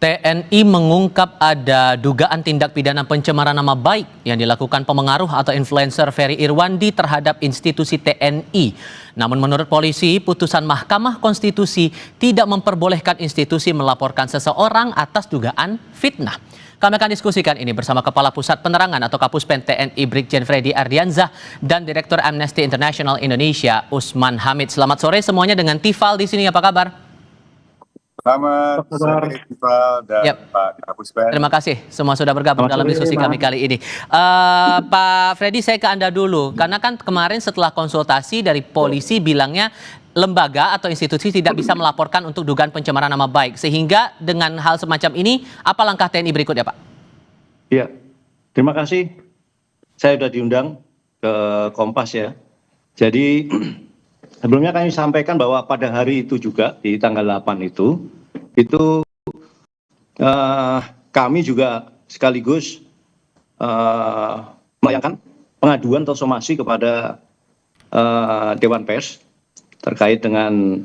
TNI mengungkap ada dugaan tindak pidana pencemaran nama baik yang dilakukan pemengaruh atau influencer Ferry Irwandi terhadap institusi TNI. Namun menurut polisi, putusan Mahkamah Konstitusi tidak memperbolehkan institusi melaporkan seseorang atas dugaan fitnah. Kami akan diskusikan ini bersama Kepala Pusat Penerangan atau Kapuspen TNI Brigjen Freddy Ardiansyah dan Direktur Amnesty International Indonesia Usman Hamid. Selamat sore semuanya dengan Tifal di sini. Apa kabar? Selamat sore Tifal dan Pak Kapuspen. Terima kasih semua sudah bergabung dalam diskusi kami kali ini. Pak Freddy, saya ke Anda dulu. Karena kan kemarin setelah konsultasi dari polisi bilangnya lembaga atau institusi tidak bisa melaporkan untuk dugaan pencemaran nama baik. Sehingga dengan hal semacam ini, apa langkah TNI berikutnya, Pak? Iya, terima kasih. Saya sudah diundang ke Kompas ya. Jadi sebelumnya kami sampaikan bahwa pada hari itu juga di tanggal 8 itu kami juga sekaligus melayangkan pengaduan atau somasi kepada Dewan Pers terkait dengan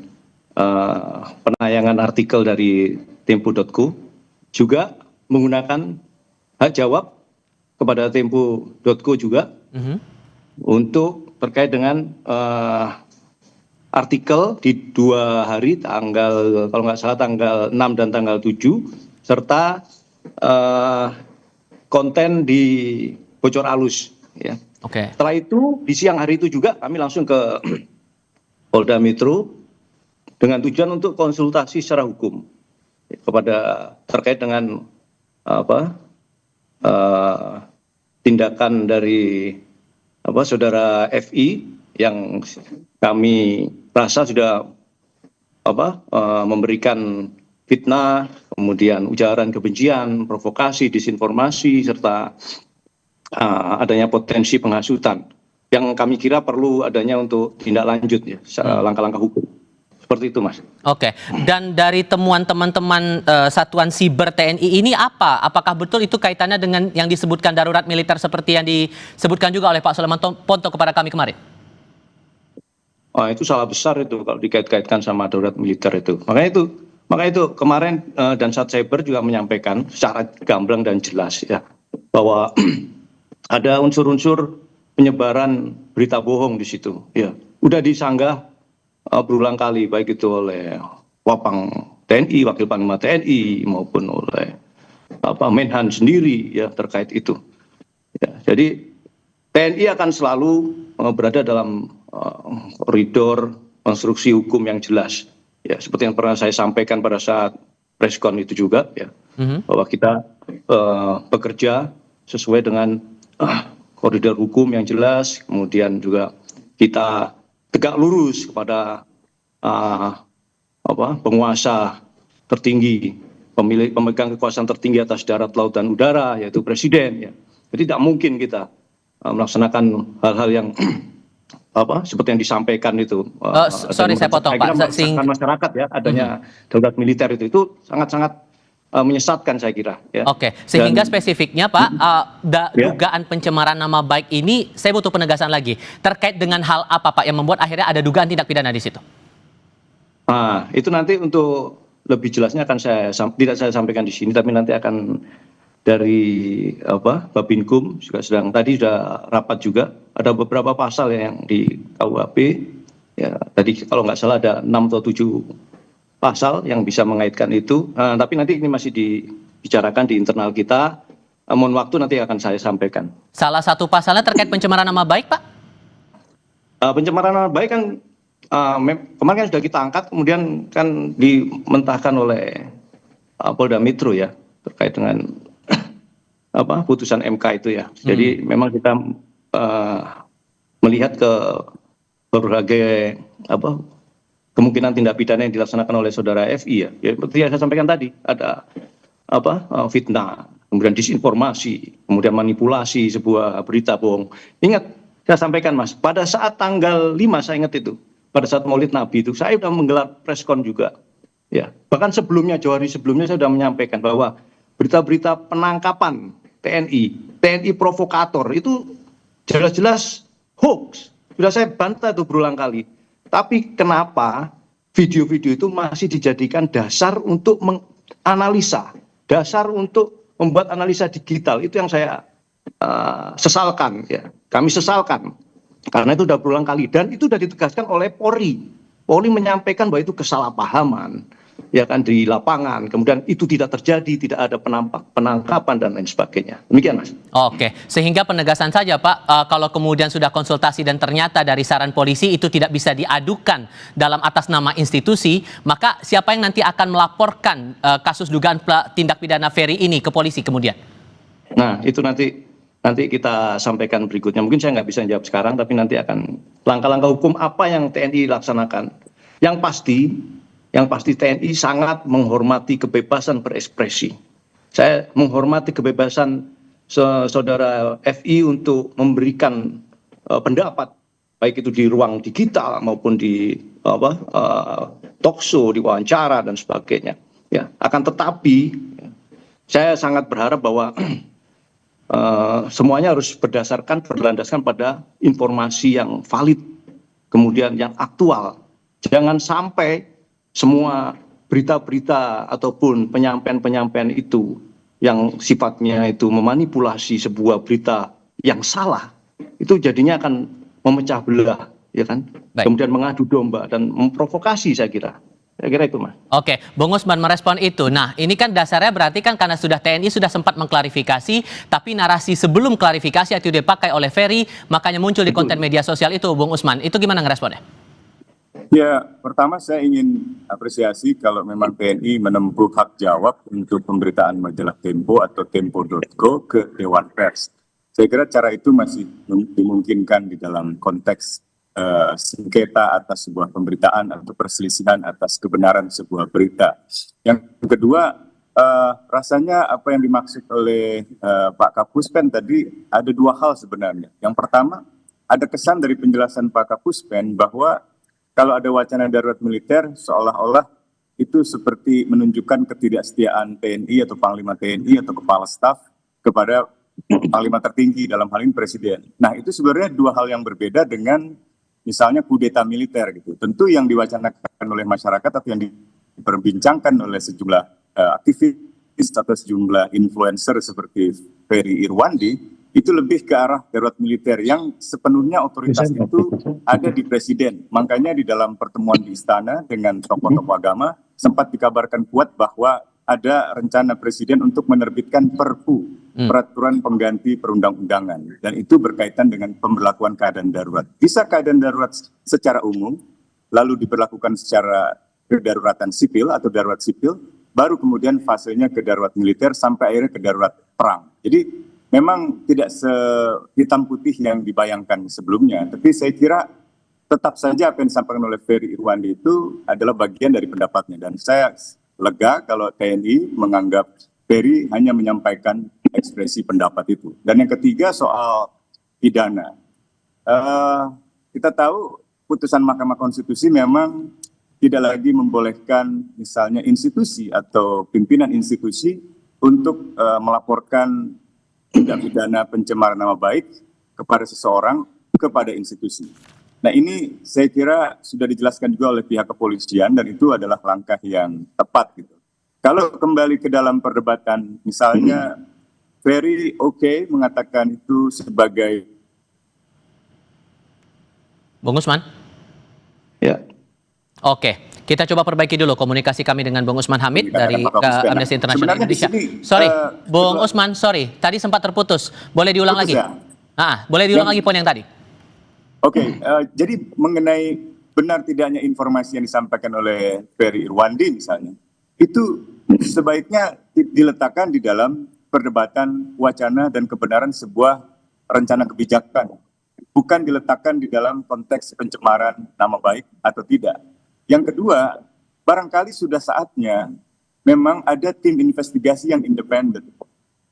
penayangan artikel dari Tempo.co, juga menggunakan hak jawab kepada Tempo.co juga untuk terkait dengan artikel di 2 hari, tanggal kalau nggak salah tanggal 6 dan tanggal 7, serta konten di bocor halus. Ya. Oke. Setelah itu di siang hari itu juga kami langsung ke Polda Metro dengan tujuan untuk konsultasi secara hukum kepada terkait dengan tindakan dari saudara FI yang kami rasa sudah memberikan fitnah, kemudian ujaran kebencian, provokasi, disinformasi, serta adanya potensi penghasutan yang kami kira perlu adanya untuk tindak lanjut ya, langkah-langkah hukum. Seperti itu, Mas. Oke. Dan dari temuan teman-teman Satuan Siber TNI ini apa? Apakah betul itu kaitannya dengan yang disebutkan darurat militer seperti yang disebutkan juga oleh Pak Sulaiman Ponto kepada kami kemarin? Itu salah besar itu kalau dikait-kaitkan sama darurat militer itu. Makanya itu kemarin dan Sat Cyber juga menyampaikan secara gamblang dan jelas ya bahwa ada unsur-unsur penyebaran berita bohong di situ. Ya, udah disanggah berulang kali baik itu oleh Wapang TNI, Wakil Panglima TNI maupun oleh Menhan sendiri ya terkait itu. Ya, jadi TNI akan selalu berada dalam koridor konstruksi hukum yang jelas. Ya, seperti yang pernah saya sampaikan pada saat preskon itu juga ya, bahwa kita bekerja sesuai dengan koridor hukum yang jelas, kemudian juga kita tegak lurus kepada penguasa tertinggi, pemegang kekuasaan tertinggi atas darat, laut, dan udara, yaitu Presiden. Ya. Jadi tidak mungkin kita melaksanakan hal-hal yang seperti yang disampaikan itu. Sorry, saya potong, Pak. Masyarakat ya, adanya darurat militer itu sangat-sangat menyesatkan saya kira. Ya. Oke, sehingga spesifiknya Pak, dugaan pencemaran nama baik ini, saya butuh penegasan lagi. Terkait dengan hal apa Pak yang membuat akhirnya ada dugaan tindak pidana di situ? Itu nanti untuk lebih jelasnya akan tidak saya sampaikan di sini, tapi nanti akan dari Babinkum juga tadi sudah rapat juga. Ada beberapa pasal yang di KUHP. Ya, tadi kalau nggak salah ada 6 atau 7 pasal yang bisa mengaitkan itu, tapi nanti ini masih dibicarakan di internal kita. Mohon waktu nanti akan saya sampaikan. Salah satu pasalnya terkait pencemaran nama baik, Pak? Pencemaran nama baik kan kemarin kan sudah kita angkat, kemudian kan dimentahkan oleh Polda Metro ya terkait dengan putusan MK itu ya. Jadi memang kita melihat ke berbagai kemungkinan tindak pidana yang dilaksanakan oleh saudara FI ya. Seperti yang saya sampaikan tadi, ada fitnah, kemudian disinformasi, kemudian manipulasi sebuah berita bohong. Ingat, saya sampaikan Mas, pada saat tanggal 5 saya ingat itu, pada saat Maulid Nabi itu saya sudah menggelar preskon juga. Ya, bahkan sebelumnya, jauh hari sebelumnya saya sudah menyampaikan bahwa berita-berita penangkapan TNI provokator itu jelas-jelas hoax. Sudah saya bantah itu berulang kali. Tapi kenapa video-video itu masih dijadikan dasar untuk menganalisa dasar untuk membuat analisa digital. Itu yang saya sesalkan, ya. Kami sesalkan karena itu sudah berulang kali dan itu sudah ditegaskan oleh Polri. Polri menyampaikan bahwa itu kesalahpahaman, ya kan, di lapangan. Kemudian itu tidak terjadi, tidak ada penangkapan dan lain sebagainya. Demikian, Mas. Oke, sehingga penegasan saja Pak, kalau kemudian sudah konsultasi dan ternyata dari saran polisi itu tidak bisa diadukan dalam atas nama institusi, maka siapa yang nanti akan melaporkan kasus dugaan tindak pidana Ferry ini ke polisi kemudian? Nah, itu nanti kita sampaikan berikutnya. Mungkin saya nggak bisa jawab sekarang, tapi nanti akan langkah-langkah hukum apa yang TNI laksanakan. Yang pasti TNI sangat menghormati kebebasan berekspresi. Saya menghormati kebebasan saudara FI untuk memberikan pendapat, baik itu di ruang digital maupun di talkshow, di wawancara dan sebagainya. Ya, akan tetapi saya sangat berharap bahwa semuanya harus berlandaskan pada informasi yang valid, kemudian yang aktual. Jangan sampai semua berita-berita ataupun penyampaian-penyampaian itu yang sifatnya itu memanipulasi sebuah berita yang salah, itu jadinya akan memecah belah, ya kan? Baik. Kemudian mengadu domba dan memprovokasi, saya kira itu, Mas. Oke, Bung Usman merespon itu. Nah, ini kan dasarnya berarti kan karena TNI sudah sempat mengklarifikasi, tapi narasi sebelum klarifikasi itu dipakai oleh Ferry, makanya muncul di konten media sosial itu, Bung Usman. Itu gimana ngeresponnya? Ya, pertama saya ingin apresiasi kalau memang TNI menempuh hak jawab untuk pemberitaan majalah Tempo atau Tempo.co ke Dewan Pers. Saya kira cara itu masih dimungkinkan di dalam konteks sengketa atas sebuah pemberitaan atau perselisihan atas kebenaran sebuah berita. Yang kedua, rasanya apa yang dimaksud oleh Pak Kapuspen tadi ada dua hal sebenarnya. Yang pertama, ada kesan dari penjelasan Pak Kapuspen bahwa kalau ada wacana darurat militer seolah-olah itu seperti menunjukkan ketidaksetiaan TNI atau Panglima TNI atau Kepala Staf kepada Panglima tertinggi dalam hal ini Presiden. Nah, itu sebenarnya dua hal yang berbeda dengan misalnya kudeta militer gitu. Tentu yang diwacanakan oleh masyarakat atau yang diperbincangkan oleh sejumlah aktivis atau sejumlah influencer seperti Ferry Irwandi itu lebih ke arah darurat militer yang sepenuhnya otoritas itu ada di Presiden. Makanya di dalam pertemuan di istana dengan tokoh-tokoh agama sempat dikabarkan kuat bahwa ada rencana Presiden untuk menerbitkan Perpu, peraturan pengganti perundang-undangan, dan itu berkaitan dengan pemberlakuan keadaan darurat. Bisa keadaan darurat secara umum, lalu diberlakukan secara kedaruratan sipil atau darurat sipil, baru kemudian fasenya ke darurat militer sampai akhirnya ke darurat perang. Jadi memang tidak sehitam putih yang dibayangkan sebelumnya, tapi saya kira tetap saja apa yang disampaikan oleh Ferry Irwandi itu adalah bagian dari pendapatnya, dan saya lega kalau TNI menganggap Ferry hanya menyampaikan ekspresi pendapat itu. Dan yang ketiga soal pidana. Kita tahu putusan Mahkamah Konstitusi memang tidak lagi membolehkan misalnya institusi atau pimpinan institusi untuk melaporkan tindak pidana pencemaran nama baik kepada seseorang, kepada institusi. Nah, ini saya kira sudah dijelaskan juga oleh pihak kepolisian dan itu adalah langkah yang tepat gitu. Kalau kembali ke dalam perdebatan, misalnya Ferry mengatakan itu sebagai Bung Usman? Ya. Oke, kita coba perbaiki dulu komunikasi kami dengan Bung Usman Hamid dari Amnesty International Indonesia. Sorry, Bung Usman, sorry, tadi sempat terputus. Boleh diulang lagi? Ya? Boleh diulang lagi poin yang tadi? Oke, jadi mengenai benar tidaknya informasi yang disampaikan oleh Ferry Irwandi misalnya, itu sebaiknya diletakkan di dalam perdebatan wacana dan kebenaran sebuah rencana kebijakan, bukan diletakkan di dalam konteks pencemaran nama baik atau tidak. Yang kedua, barangkali sudah saatnya memang ada tim investigasi yang independen,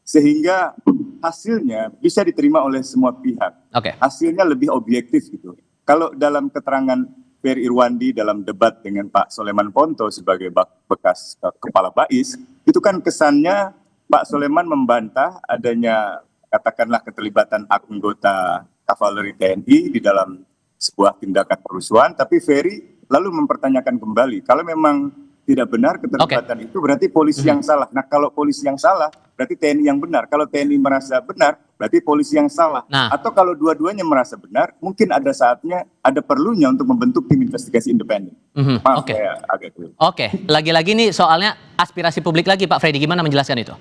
sehingga hasilnya bisa diterima oleh semua pihak. Hasilnya lebih objektif gitu. Kalau dalam keterangan Ferry Irwandi dalam debat dengan Pak Soleman Ponto sebagai bekas kepala BAIS, itu kan kesannya Pak Soleman membantah adanya katakanlah keterlibatan anggota kavaleri TNI di dalam sebuah tindakan kerusuhan, tapi Ferry lalu mempertanyakan kembali, kalau memang tidak benar keterlibatan itu berarti polisi yang salah. Nah, kalau polisi yang salah berarti TNI yang benar. Kalau TNI merasa benar berarti polisi yang salah. Nah. Atau kalau dua-duanya merasa benar, mungkin ada saatnya, ada perlunya untuk membentuk tim investigasi independen. Maaf, Oke. saya agak keliru. Oke, lagi-lagi nih soalnya aspirasi publik lagi Pak Freddy, gimana menjelaskan itu?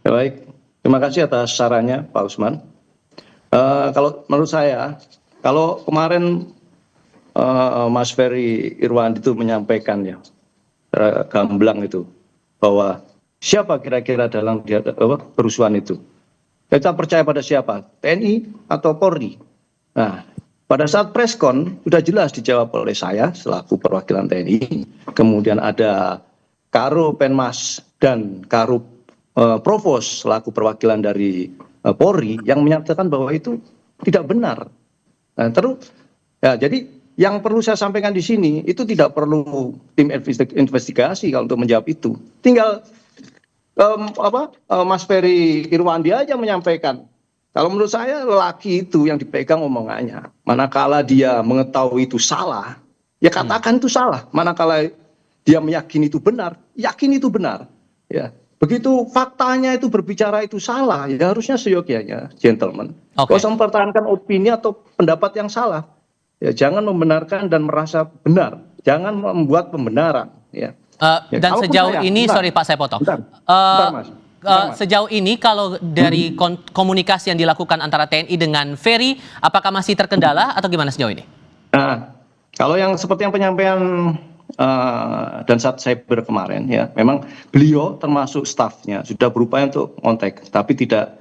Ya, baik, terima kasih atas sarannya Pak Usman. Kalau menurut saya, kalau kemarin Mas Ferry Irwandi itu menyampaikan ya, gamblang itu, bahwa siapa kira-kira dalam kerusuhan itu. Kita percaya pada siapa? TNI atau Polri? Nah, pada saat preskon sudah jelas dijawab oleh saya selaku perwakilan TNI. Kemudian ada Karo Penmas dan Karo Provos selaku perwakilan dari Polri yang menyatakan bahwa itu tidak benar. Nah, terus ya jadi yang perlu saya sampaikan di sini itu tidak perlu tim investigasi kalau untuk menjawab itu. Tinggal Mas Ferry Irwandi aja menyampaikan. Kalau menurut saya lelaki itu yang dipegang omongannya. Manakala dia mengetahui itu salah, ya katakan itu salah. Manakala dia meyakini itu benar, yakin itu benar. Ya, begitu faktanya itu berbicara itu salah, ya harusnya seyogyanya, gentlemen. Kalau usah mempertahankan opini atau pendapat yang salah. Ya, jangan membenarkan dan merasa benar. Jangan membuat pembenaran. Ya. Dan sejauh ini, sorry Pak saya potong. Bentar, Mas. Sejauh ini kalau dari komunikasi yang dilakukan antara TNI dengan Ferry, apakah masih terkendala atau gimana sejauh ini? Nah, kalau yang seperti yang penyampaian Dansat Cyber kemarin, ya, memang beliau termasuk stafnya sudah berupaya untuk kontak, tapi tidak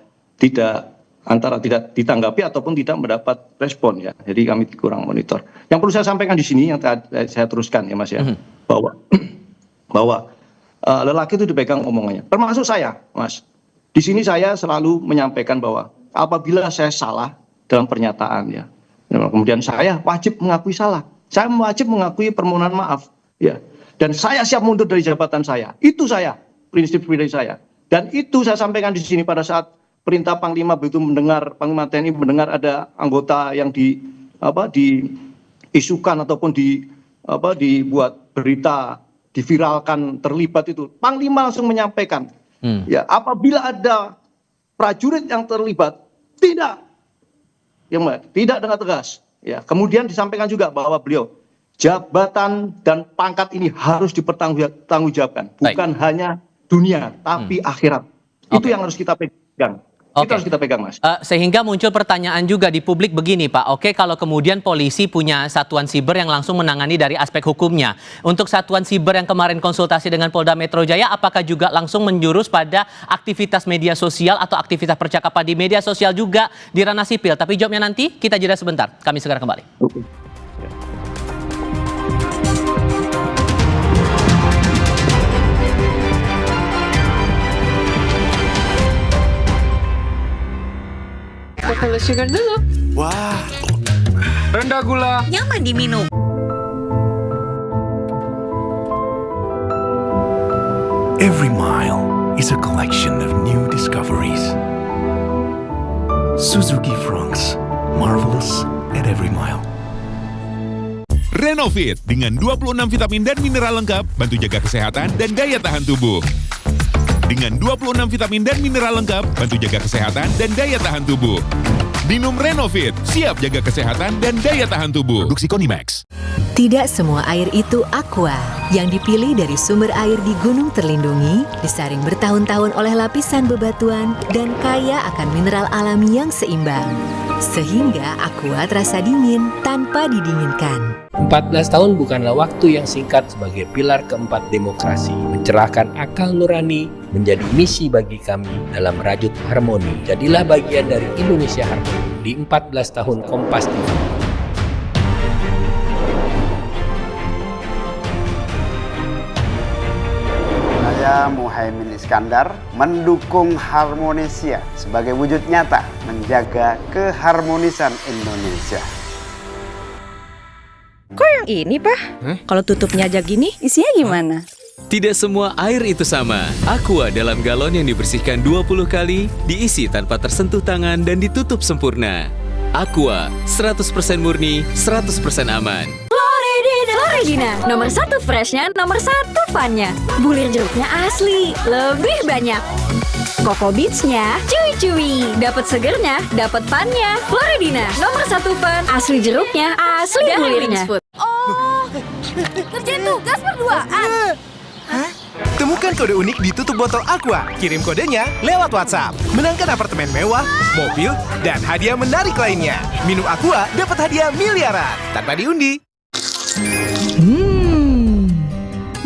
ditanggapi ataupun tidak mendapat respon ya. Jadi kami kurang monitor. Yang perlu saya sampaikan di sini yang saya teruskan ya Mas ya, bahwa lelaki itu dipegang omongannya. Termasuk saya, Mas. Di sini saya selalu menyampaikan bahwa apabila saya salah dalam pernyataan ya, kemudian saya wajib mengakui salah. Saya wajib mengakui permohonan maaf ya. Dan saya siap mundur dari jabatan saya. Itu saya, prinsip saya. Dan itu saya sampaikan di sini pada saat perintah Panglima begitu mendengar, Panglima TNI mendengar ada anggota yang diisukan ataupun dibuat berita, diviralkan terlibat itu. Panglima langsung menyampaikan, ya apabila ada prajurit yang terlibat, tidak dengan tegas. Ya, kemudian disampaikan juga bahwa beliau jabatan dan pangkat ini harus dipertanggungjawabkan, bukan hanya dunia tapi akhirat. Itu yang harus kita pegang. Itu harus kita pegang, Mas. Sehingga muncul pertanyaan juga di publik begini, Pak. Oke, kalau kemudian polisi punya satuan siber yang langsung menangani dari aspek hukumnya. Untuk satuan siber yang kemarin konsultasi dengan Polda Metro Jaya, apakah juga langsung menjurus pada aktivitas media sosial atau aktivitas percakapan di media sosial juga di ranah sipil? Tapi jawabnya nanti, kita jeda sebentar. Kami segera kembali. Kalau sugar dulu. Wah, rendah gula. Nyaman diminum. Every mile is a collection of new discoveries. Suzuki Fronx, marvelous at every mile. Renovit dengan 26 vitamin dan mineral lengkap, bantu jaga kesehatan dan daya tahan tubuh. Dengan 26 vitamin dan mineral lengkap, bantu jaga kesehatan dan daya tahan tubuh. Minum Renovit, siap jaga kesehatan dan daya tahan tubuh. Produksi Konimax. Tidak semua air itu aqua. Yang dipilih dari sumber air di gunung terlindungi, disaring bertahun-tahun oleh lapisan bebatuan, dan kaya akan mineral alami yang seimbang. Sehingga aqua terasa dingin tanpa didinginkan. 14 tahun bukanlah waktu yang singkat sebagai pilar keempat demokrasi. Mencerahkan akal nurani menjadi misi bagi kami dalam merajut harmoni. Jadilah bagian dari Indonesia Harmoni di 14 tahun Kompas TV. Saya Muhaimin Iskandar mendukung Harmonisia sebagai wujud nyata menjaga keharmonisan Indonesia. Kok yang ini, Pak? Kalau tutupnya aja gini, isinya gimana? Tidak semua air itu sama. Aqua dalam galon yang dibersihkan 20 kali, diisi tanpa tersentuh tangan dan ditutup sempurna. Aqua, 100% murni, 100% aman. Floridina, nomor 1 freshnya, nomor 1 funnya. Bulir jeruknya asli, lebih banyak. Coco Beats-nya cuy-cuy, dapat segernya, dapat funnya. Floridina, nomor 1 fun, asli jeruknya, asli bulirnya. Oh, kerjain tugas berduaan. Temukan kode unik di tutup botol Aqua. Kirim kodenya lewat WhatsApp. Menangkan apartemen mewah, mobil, dan hadiah menarik lainnya. Minum Aqua dapat hadiah miliaran tanpa diundi.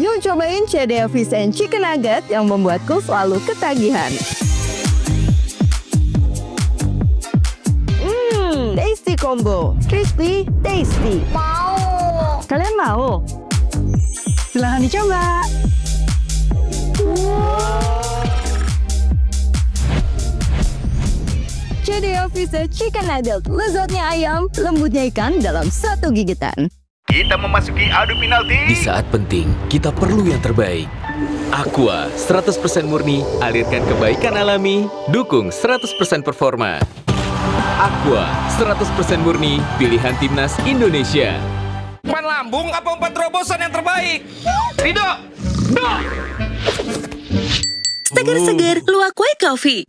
Yuk cobain CDA Fish and Chicken Nugget yang membuatku selalu ketagihan. Tasty combo, crispy, tasty. Mau. Kalian mau? Silahkan dicoba. CDA Fish and Chicken Nugget, lezatnya ayam, lembutnya ikan dalam satu gigitan. Kita memasuki adu penalti. Di saat penting, kita perlu yang terbaik. Aqua, 100% murni, alirkan kebaikan alami, dukung 100% performa. Aqua, 100% murni, pilihan timnas Indonesia. Umpan lambung apa umpan terobosan yang terbaik? Ridho! Seger-seger, luwak white coffee.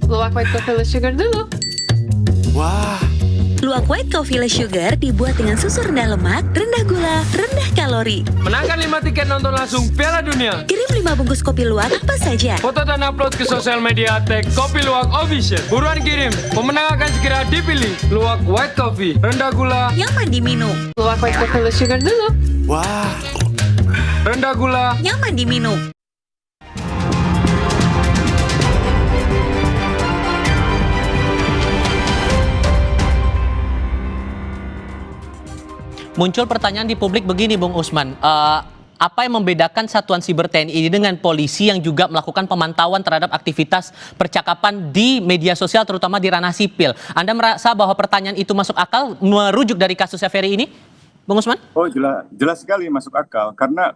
Luwak white coffee less sugar dulu. Wah, Luwak white coffee less sugar dibuat dengan susu rendah lemak, rendah gula, rendah kalori. Menangkan 5 tiket nonton langsung Piala Dunia. Kirim 5 bungkus kopi luwak apa saja. Foto dan upload ke sosial media tag Kopi Luwak Official. Buruan kirim, pemenang akan segera dipilih. Luwak white coffee, rendah gula, Nyaman diminum. Luwak white coffee less sugar dulu. wah. rendah gula. Nyaman diminum. Muncul pertanyaan di publik begini, Bung Usman. Apa yang membedakan Satuan Siber TNI ini dengan polisi yang juga melakukan pemantauan terhadap aktivitas percakapan di media sosial, terutama di ranah sipil? Anda merasa bahwa pertanyaan itu masuk akal merujuk dari kasusnya Ferry ini, Bung Usman? Oh, jelas sekali masuk akal. Karena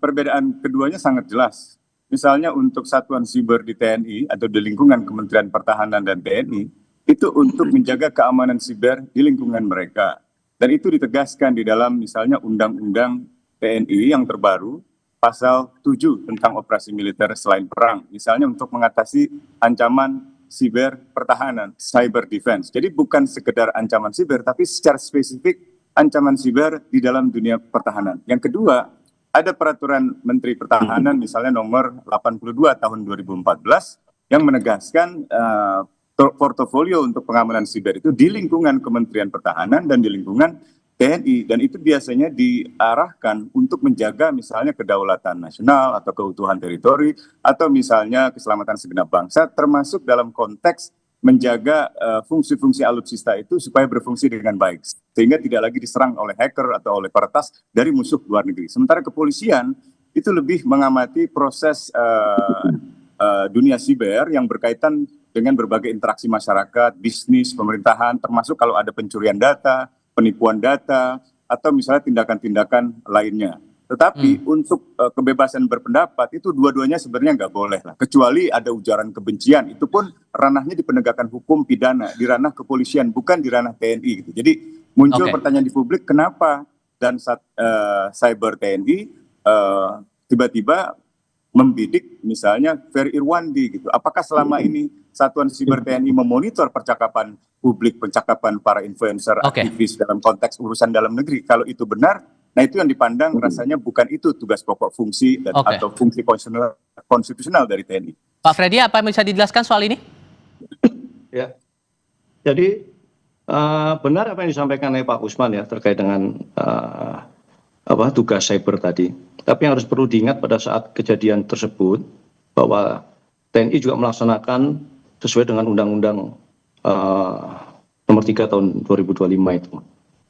perbedaan keduanya sangat jelas. Misalnya untuk Satuan Siber di TNI atau di lingkungan Kementerian Pertahanan dan TNI, itu untuk menjaga keamanan siber di lingkungan mereka. Dan itu ditegaskan di dalam misalnya Undang-Undang TNI yang terbaru, pasal 7 tentang operasi militer selain perang. Misalnya untuk mengatasi ancaman siber pertahanan, cyber defense. Jadi bukan sekedar ancaman siber, tapi secara spesifik ancaman siber di dalam dunia pertahanan. Yang kedua, ada peraturan Menteri Pertahanan misalnya nomor 82 tahun 2014 yang menegaskan portofolio untuk pengamanan siber itu di lingkungan Kementerian Pertahanan dan di lingkungan TNI, dan itu biasanya diarahkan untuk menjaga misalnya kedaulatan nasional atau keutuhan teritori atau misalnya keselamatan segenap bangsa, termasuk dalam konteks menjaga fungsi-fungsi alutsista itu supaya berfungsi dengan baik sehingga tidak lagi diserang oleh hacker atau oleh peretas dari musuh luar negeri. Sementara kepolisian itu lebih mengamati proses dunia siber yang berkaitan dengan berbagai interaksi masyarakat, bisnis, pemerintahan, termasuk kalau ada pencurian data, penipuan data, atau misalnya tindakan-tindakan lainnya. Tetapi untuk kebebasan berpendapat itu dua-duanya sebenarnya nggak boleh lah. Kecuali ada ujaran kebencian, itu pun ranahnya di penegakan hukum pidana, di ranah kepolisian, bukan di ranah TNI. Gitu. Jadi muncul pertanyaan di publik, kenapa dan cyber TNI tiba-tiba membidik misalnya Ferry Irwandi gitu. Apakah selama ini Satuan Siber TNI memonitor percakapan publik, percakapan para influencer, aktivis dalam konteks urusan dalam negeri? Kalau itu benar, nah itu yang dipandang rasanya bukan itu tugas pokok fungsi dan atau fungsi konstitusional dari TNI. Pak Freddy, apa yang bisa dijelaskan soal ini? Ya, jadi benar apa yang disampaikan oleh Pak Usman ya terkait dengan tugas cyber tadi. Tapi yang harus perlu diingat pada saat kejadian tersebut bahwa TNI juga melaksanakan sesuai dengan Undang-Undang nomor 3 tahun 2025 itu,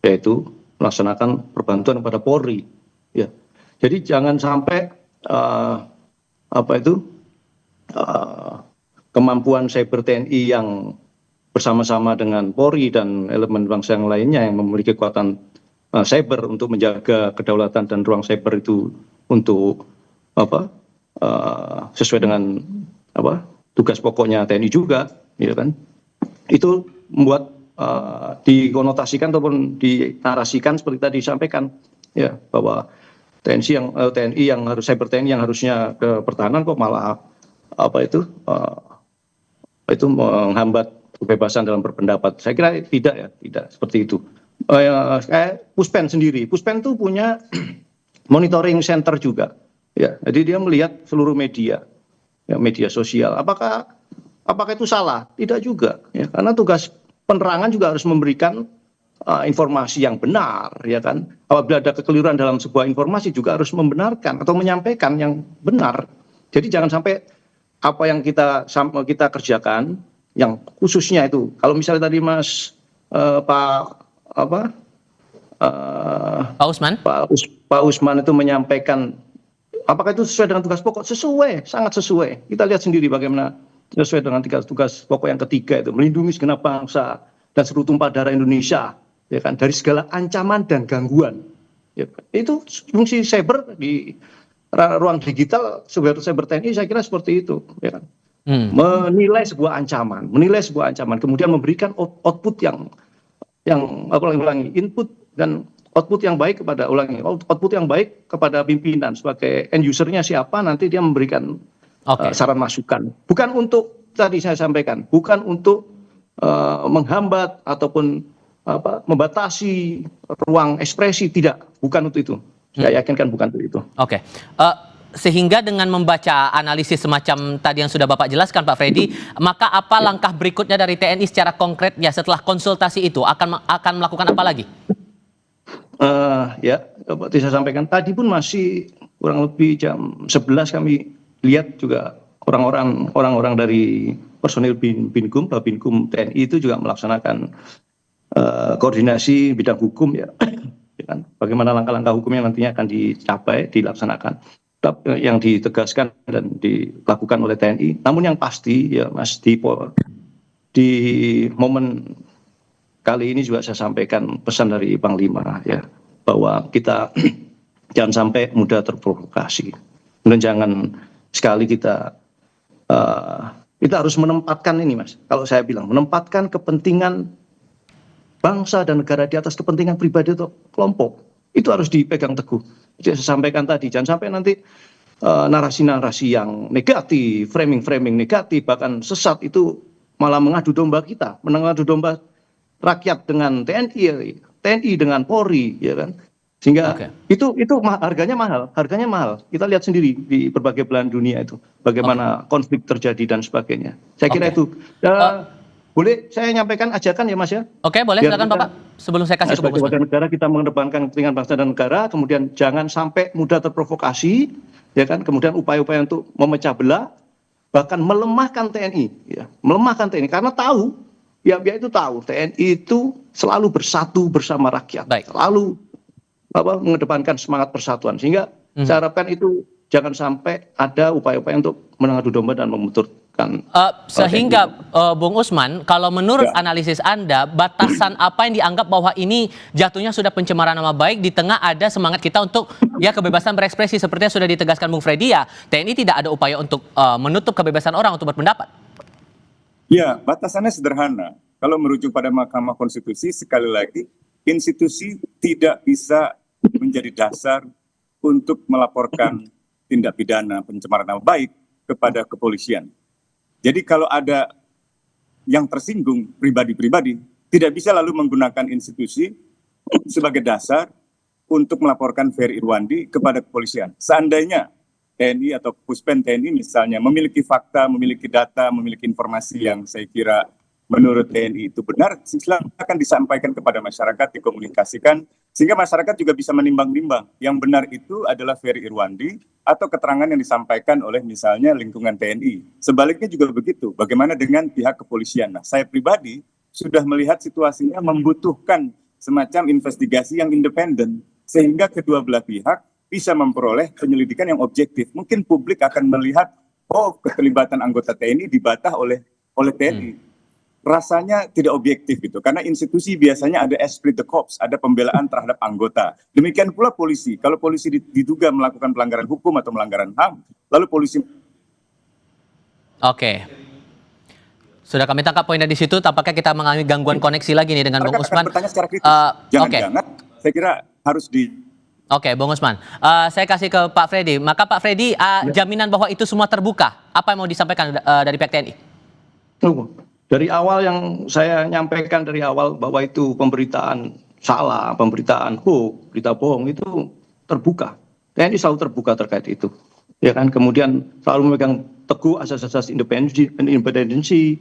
yaitu melaksanakan perbantuan kepada Polri. Ya, jadi jangan sampai kemampuan cyber TNI yang bersama-sama dengan Polri dan elemen bangsa yang lainnya yang memiliki kekuatan cyber untuk menjaga kedaulatan dan ruang cyber itu untuk sesuai dengan tugas pokoknya TNI juga, ya kan? Itu membuat dikonotasikan ataupun dinarasikan seperti tadi disampaikan ya, bahwa TNI yang harus cyber TNI yang harusnya ke pertahanan kok malah itu menghambat kebebasan dalam berpendapat. Saya kira tidak seperti itu. Puspen sendiri, Puspen itu punya monitoring center juga ya, jadi dia melihat seluruh media ya, media sosial. Apakah itu salah? Tidak juga ya, karena tugas penerangan juga harus memberikan informasi yang benar ya kan. Apabila ada kekeliruan dalam sebuah informasi juga harus membenarkan atau menyampaikan yang benar. Jadi jangan sampai apa yang kita kerjakan yang khususnya itu, kalau misalnya tadi Pak Usman itu menyampaikan apakah itu sesuai dengan tugas pokok? Sesuai, sangat sesuai. Kita lihat sendiri bagaimana sesuai dengan tugas pokok yang ketiga itu, melindungi segenap bangsa dan seluruh tumpah darah Indonesia ya kan, dari segala ancaman dan gangguan ya, itu fungsi cyber di ruang digital sebagai cyber TNI. Saya kira seperti itu ya kan. Menilai sebuah ancaman, kemudian memberikan output yang input dan output yang baik kepada pimpinan sebagai end usernya siapa, nanti dia memberikan saran masukan. Bukan untuk tadi saya sampaikan, bukan untuk menghambat ataupun membatasi ruang ekspresi, tidak, bukan untuk itu. Saya yakinkan bukan untuk itu. Oke. Sehingga dengan membaca analisis semacam tadi yang sudah Bapak jelaskan Pak Freddy, maka apa langkah berikutnya dari TNI secara konkretnya setelah konsultasi itu akan melakukan apa lagi? Ya, seperti saya sampaikan tadi pun masih kurang lebih jam 11 kami lihat juga orang-orang dari personil Babinkum TNI itu juga melaksanakan koordinasi bidang hukum ya, kan? Bagaimana langkah-langkah hukum yang nantinya akan dilaksanakan, yang ditegaskan dan dilakukan oleh TNI. Namun yang pasti ya Mas, di momen kali ini juga saya sampaikan pesan dari Panglima ya, bahwa kita jangan sampai mudah terprovokasi. Dan jangan sekali kita harus menempatkan ini Mas, kalau saya bilang menempatkan kepentingan bangsa dan negara di atas kepentingan pribadi atau kelompok, itu harus dipegang teguh. Jadi saya sampaikan tadi, jangan sampai nanti narasi-narasi yang negatif, framing negatif, bahkan sesat itu malah mengadu domba kita, mengadu domba rakyat dengan TNI dengan Polri, ya kan? Sehingga itu harganya mahal. Kita lihat sendiri di berbagai belahan dunia itu, bagaimana konflik terjadi dan sebagainya. Saya kira itu. Boleh saya nyampaikan ajakan ya Mas ya? Oke, boleh, silakan Bapak. Sebelum saya kasih ke sebagai warga negara, kita mengedepankan kepentingan bangsa dan negara, kemudian jangan sampai mudah terprovokasi, ya kan? Kemudian upaya-upaya untuk memecah belah, bahkan melemahkan TNI, ya, melemahkan TNI, karena tahu, ya itu tahu, TNI itu selalu bersatu bersama rakyat, selalu mengedepankan semangat persatuan, sehingga saya harapkan itu jangan sampai ada upaya-upaya untuk mengadu domba dan memuturkan. Sehingga Bung Usman, kalau menurut analisis Anda, batasan apa yang dianggap bahwa ini jatuhnya sudah pencemaran nama baik di tengah ada semangat kita untuk ya kebebasan berekspresi seperti yang sudah ditegaskan Bung Freddy, ya TNI tidak ada upaya untuk menutup kebebasan orang untuk berpendapat? Ya, batasannya sederhana. Kalau merujuk pada Mahkamah Konstitusi, sekali lagi, institusi tidak bisa menjadi dasar untuk melaporkan tindak pidana pencemaran nama baik kepada kepolisian. Jadi kalau ada yang tersinggung pribadi-pribadi, tidak bisa lalu menggunakan institusi sebagai dasar untuk melaporkan Ferry Irwandi kepada kepolisian. Seandainya TNI atau Puspen TNI misalnya memiliki fakta, memiliki data, memiliki informasi yang saya kira menurut TNI itu benar, silakan disampaikan kepada masyarakat, dikomunikasikan, sehingga masyarakat juga bisa menimbang-nimbang yang benar itu adalah Ferry Irwandi atau keterangan yang disampaikan oleh misalnya lingkungan TNI. Sebaliknya juga begitu, bagaimana dengan pihak kepolisian. Nah, saya pribadi sudah melihat situasinya membutuhkan semacam investigasi yang independen, sehingga kedua belah pihak bisa memperoleh penyelidikan yang objektif. Mungkin publik akan melihat, oh keterlibatan anggota TNI dibantah oleh TNI. Rasanya tidak objektif gitu, karena institusi biasanya ada esprit de corps, ada pembelaan terhadap anggota. Demikian pula polisi, kalau polisi diduga melakukan pelanggaran hukum atau melanggaran HAM, lalu polisi... Oke. Sudah kami tangkap poinnya di situ. Tampaknya kita mengalami gangguan koneksi lagi nih dengan Bung Usman. Bertanya secara kritis. Jangan-jangan saya kira harus di... Oke, Bung Usman. Saya kasih ke Pak Freddy. Maka Pak Freddy, jaminan bahwa itu semua terbuka. Apa yang mau disampaikan dari pihak TNI? Dari awal yang saya nyampaikan dari awal bahwa itu pemberitaan salah, pemberitaan hoax, berita bohong itu terbuka. TNI selalu terbuka terkait itu. Ya kan, kemudian selalu memegang teguh asas-asas independensi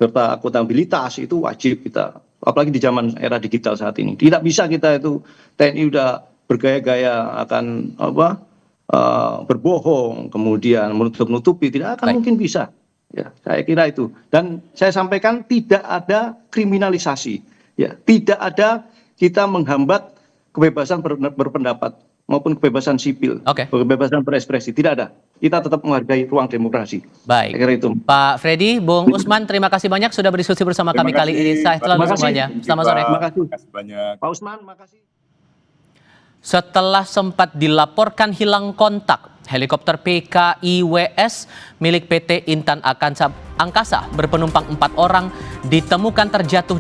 serta akuntabilitas itu wajib kita. Apalagi di zaman era digital saat ini. Tidak bisa kita itu TNI udah bergaya-gaya akan berbohong, kemudian menutup-nutupi, tidak akan mungkin bisa. Ya, saya kira itu. Dan saya sampaikan tidak ada kriminalisasi. Ya, tidak ada kita menghambat kebebasan berpendapat maupun kebebasan sipil, kebebasan berekspresi, tidak ada. Kita tetap menghargai ruang demokrasi. Baik. Saya kira itu. Pak Freddy, Bung Usman, terima kasih banyak sudah berdiskusi bersama kami kali ini. Saya selalu semuanya. Selamat sore. Terima kasih banyak. Pak Usman, makasih. Setelah sempat dilaporkan hilang kontak, helikopter PKIWS milik PT Intan Angkasa berpenumpang 4 orang ditemukan terjatuh